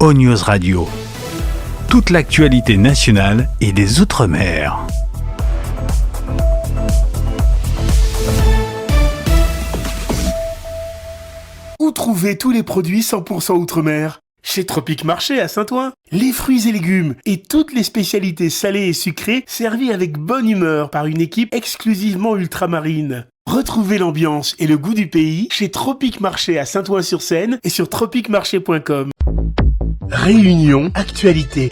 O-News Radio. Toute l'actualité nationale et des Outre-mer. Où trouver tous les produits 100% Outre-mer ? Chez Tropique Marché à Saint-Ouen. Les fruits et légumes et toutes les spécialités salées et sucrées servies avec bonne humeur par une équipe exclusivement ultramarine. Retrouvez l'ambiance et le goût du pays chez Tropique Marché à Saint-Ouen-sur-Seine et sur tropiquemarché.com. Réunion Actualité.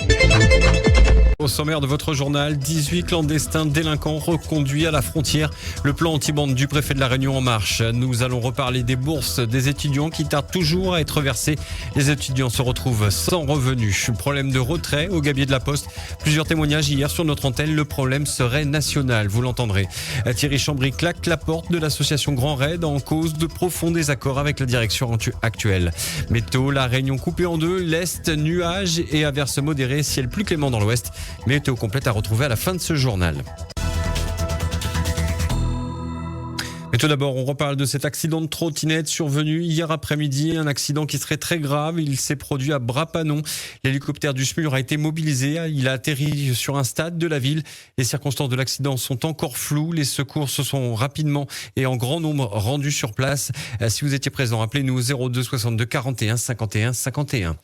Au sommaire de votre journal, 18 clandestins délinquants reconduits à la frontière. Le plan anti-bande du préfet de la Réunion en marche. Nous allons reparler des bourses des étudiants qui tardent toujours à être versées. Les étudiants se retrouvent sans revenus. Problème de retrait au gabier de la Poste. Plusieurs témoignages hier sur notre antenne. Le problème serait national, vous l'entendrez. Thierry Chambry claque la porte de l'association Grand Raid en cause de profonds désaccords avec la direction actuelle. Météo, la Réunion coupée en deux, l'Est, nuages et averses modérées, ciel plus clément dans l'Ouest. Météo complète à retrouver à la fin de ce journal. Mais tout d'abord, on reparle de cet accident de trottinette survenu hier après-midi. Un accident qui serait très grave. Il s'est produit à Bras-Panon. L'hélicoptère du SMUR a été mobilisé. Il a atterri sur un stade de la ville. Les circonstances de l'accident sont encore floues. Les secours se sont rapidement et en grand nombre rendus sur place. Si vous étiez présent, appelez-nous au 02 62 41 51 51.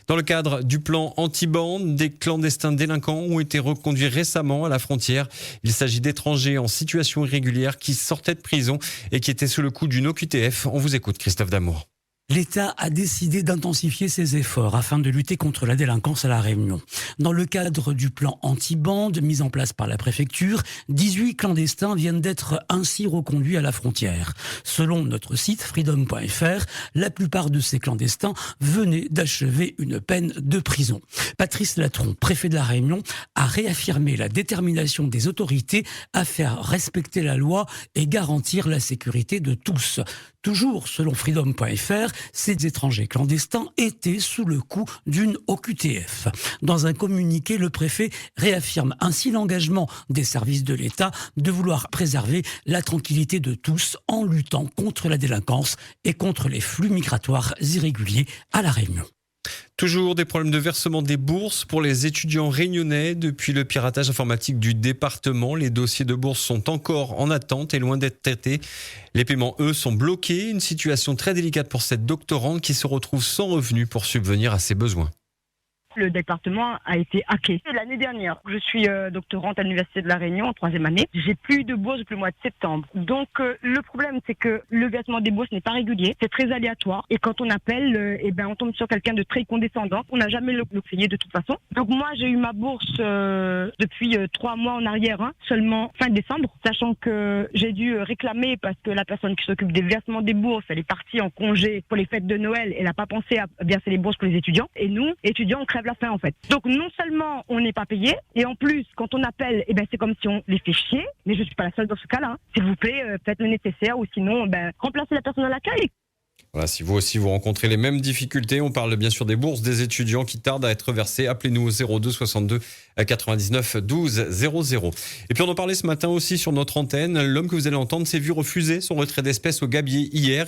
Dans le cadre du plan anti-bande, des clandestins délinquants ont été reconduits récemment à la frontière. Il s'agit d'étrangers en situation irrégulière qui sortaient de prison et qui étaient sous le coup d'une OQTF. On vous écoute, Christophe Damour. L'État a décidé d'intensifier ses efforts afin de lutter contre la délinquance à La Réunion. Dans le cadre du plan anti-bande mis en place par la préfecture, 18 clandestins viennent d'être ainsi reconduits à la frontière. Selon notre site freedom.fr, la plupart de ces clandestins venaient d'achever une peine de prison. Patrice Latron, préfet de La Réunion, a réaffirmé la détermination des autorités à faire respecter la loi et garantir la sécurité de tous. Toujours selon freedom.fr, ces étrangers clandestins étaient sous le coup d'une OQTF. Dans un communiqué, le préfet réaffirme ainsi l'engagement des services de l'État de vouloir préserver la tranquillité de tous en luttant contre la délinquance et contre les flux migratoires irréguliers à La Réunion. Toujours des problèmes de versement des bourses pour les étudiants réunionnais. Depuis le piratage informatique du département, les dossiers de bourse sont encore en attente et loin d'être traités. Les paiements, eux, sont bloqués. Une situation très délicate pour cette doctorante qui se retrouve sans revenus pour subvenir à ses besoins. Le département a été hacké. L'année dernière, je suis doctorante à l'Université de La Réunion en 3e année. J'ai plus de bourse depuis le mois de septembre. Donc le problème, c'est que le versement des bourses n'est pas régulier. C'est très aléatoire. Et quand on appelle, on tombe sur quelqu'un de très condescendant. On n'a jamais le payé de toute façon. Donc moi, j'ai eu ma bourse depuis 3 mois en arrière, seulement fin décembre, sachant que j'ai dû réclamer parce que la personne qui s'occupe des versements des bourses, elle est partie en congé pour les fêtes de Noël. Elle n'a pas pensé à verser les bourses pour les étudiants. Et nous, étudiants, on crève la faim en fait. Donc non seulement on n'est pas payé, et en plus quand on appelle, c'est comme si on les fait chier, mais je suis pas la seule dans ce cas-là. S'il vous plaît, faites le nécessaire ou sinon remplacez la personne à l'accueil. Voilà, si vous aussi vous rencontrez les mêmes difficultés, on parle bien sûr des bourses des étudiants qui tardent à être versées. Appelez-nous au 02 62 99 12 00. Et puis on en parlait ce matin aussi sur notre antenne. L'homme que vous allez entendre s'est vu refuser son retrait d'espèces au gabier hier.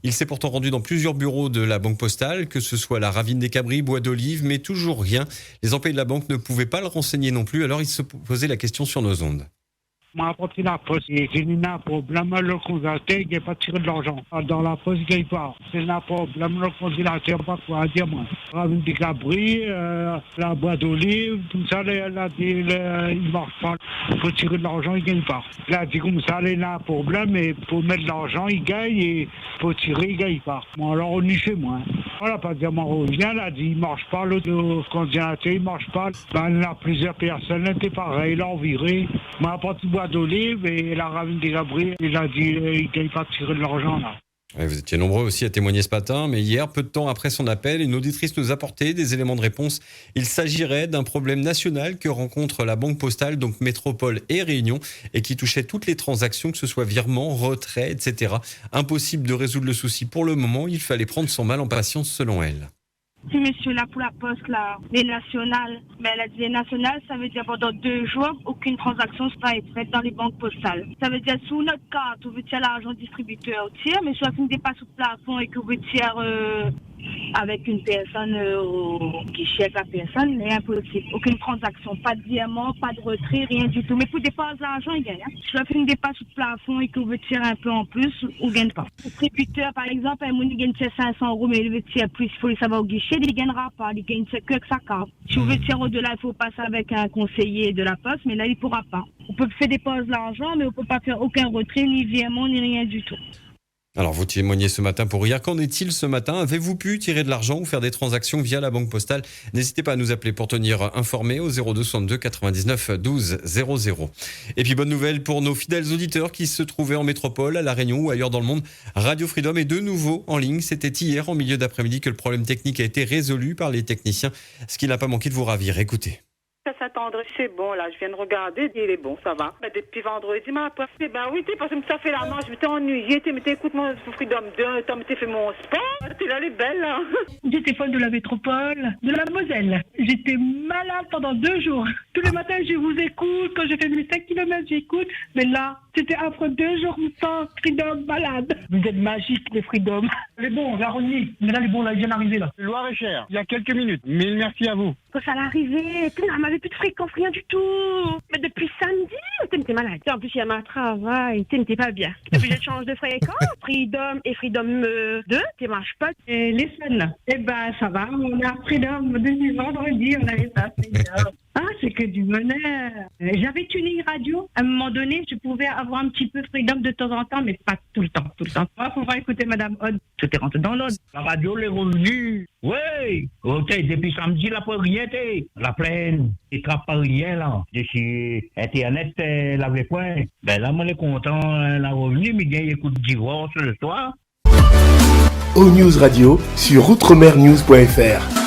Il s'est pourtant rendu dans plusieurs bureaux de la Banque Postale, que ce soit la Ravine des Cabris, Bois d'Olive, mais toujours rien. Les employés de la banque ne pouvaient pas le renseigner non plus, alors il se posait la question sur nos ondes. M'a apporté la poste et j'ai eu un problème, le congélateur, il n'a pas tiré de l'argent. Dans la poste, il n'y a pas. C'est un problème, le congélateur, pas quoi dire, moi. Ravine des Cabris, la Bois d'Olive, tout ça, il ne marche pas. Il faut tirer de l'argent, il ne gagne pas. Il a dit comme ça, il a un problème, et pour mettre de l'argent, il gagne, et pour tirer, il ne gagne pas. Bon, alors on est chez moi. Voilà, pas dire, moi, revient, il a dit, il ne marche pas, le congélateur, il ne marche pas. Il y a plusieurs personnes, c'était pareil, il a viré. M'a apporté Bois d'Olive et la Ravine des Cabris, il a dit il ne gagne pas de tirer de l'argent là. Ouais, vous étiez nombreux aussi à témoigner ce matin, mais hier, peu de temps après son appel, une auditrice nous apportait des éléments de réponse. Il s'agirait d'un problème national que rencontre la Banque Postale, donc Métropole et Réunion, et qui touchait toutes les transactions, que ce soit virement, retrait, etc. Impossible de résoudre le souci pour le moment, il fallait prendre son mal en patience selon elle. Si monsieur là pour la poste là, les nationales, mais elle a dit les nationales, ça veut dire pendant 2 jours, aucune transaction ne va être faite dans les banques postales. Ça veut dire sous notre carte, vous veut l'argent distributeur au tiers, mais soit vous ne dépasse le plafond et que vous tire avec une personne au guichet avec la personne, mais impossible. Aucune transaction, pas de virement, pas de retrait, rien du tout. Mais pour dépenser l'argent, il gagne. Si je fais une dépasse sous le plafond et que vous tirer un peu en plus, on ne gagne pas. Le distributeur, par exemple, il gagne 500 €, mais il veut tirer plus, il faut le savoir au guichet, il ne gagnera pas. Il gagne que avec sa carte. Si vous voulez tirer au-delà, il faut passer avec un conseiller de la poste, mais là, il ne pourra pas. On peut faire dépenser l'argent, mais on ne peut pas faire aucun retrait, ni virement, ni rien du tout. Alors, vous témoignez ce matin pour hier. Qu'en est-il ce matin? Avez-vous pu tirer de l'argent ou faire des transactions via la Banque Postale? N'hésitez pas à nous appeler pour tenir informés au 02 62 99 12 00. Et puis, bonne nouvelle pour nos fidèles auditeurs qui se trouvaient en métropole, à La Réunion ou ailleurs dans le monde. Radio Freedom est de nouveau en ligne. C'était hier, en milieu d'après-midi, que le problème technique a été résolu par les techniciens, ce qui n'a pas manqué de vous ravir. Écoutez. Ça s'attendrait, c'est bon, là, je viens de regarder, il est bon, ça va. Depuis vendredi, ma poste, oui, parce que ça fait la manche, je m'étais ennuyée, écoute, mon Freedom 2, t'as fait mon sport, t'es là, elle est belle, là. J'étais folle de la métropole, de la Moselle. J'étais malade pendant 2 jours. Tous les matins, je vous écoute, quand j'ai fait mes 5 km, j'écoute, mais là, c'était après 2 jours sans Freedom malade. Vous êtes magiques, les Freedom. Elle est bon, la Ronnie, mais là, elle est bon, là, elle vient d'arriver, là. Loir-et-Cher, il y a quelques minutes. Mille merci à vous. Quand ça l'arrivée, elle m'avait plus de fréquence, rien du tout. Mais depuis samedi, t'es malade. En plus, il y a ma travail, t'es pas bien. Depuis, je change de fréquence. Freedom et Freedom 2, tu marches pas. Et les semaines, ça va, on a Freedom depuis vendredi, on avait ça, Freedom. Ah, c'est que du bonheur. J'avais tuning radio. À un moment donné, je pouvais avoir un petit peu Freedom de temps en temps, mais pas tout le temps. On va écouter Madame Odd. Tout est rentré dans l'ordre. La radio, les revenus. Oui. Ok, depuis samedi, la rien, la plaine. Il ne pas rien, là. Depuis Internet, l'avait point. Ben là, moi, je suis content, la revenu, mais il écoute divorce le soir. O-News Radio sur outremernews.fr.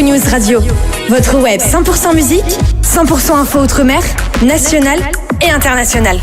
News Radio, votre web 100% musique, 100% info outre-mer, nationale et internationale.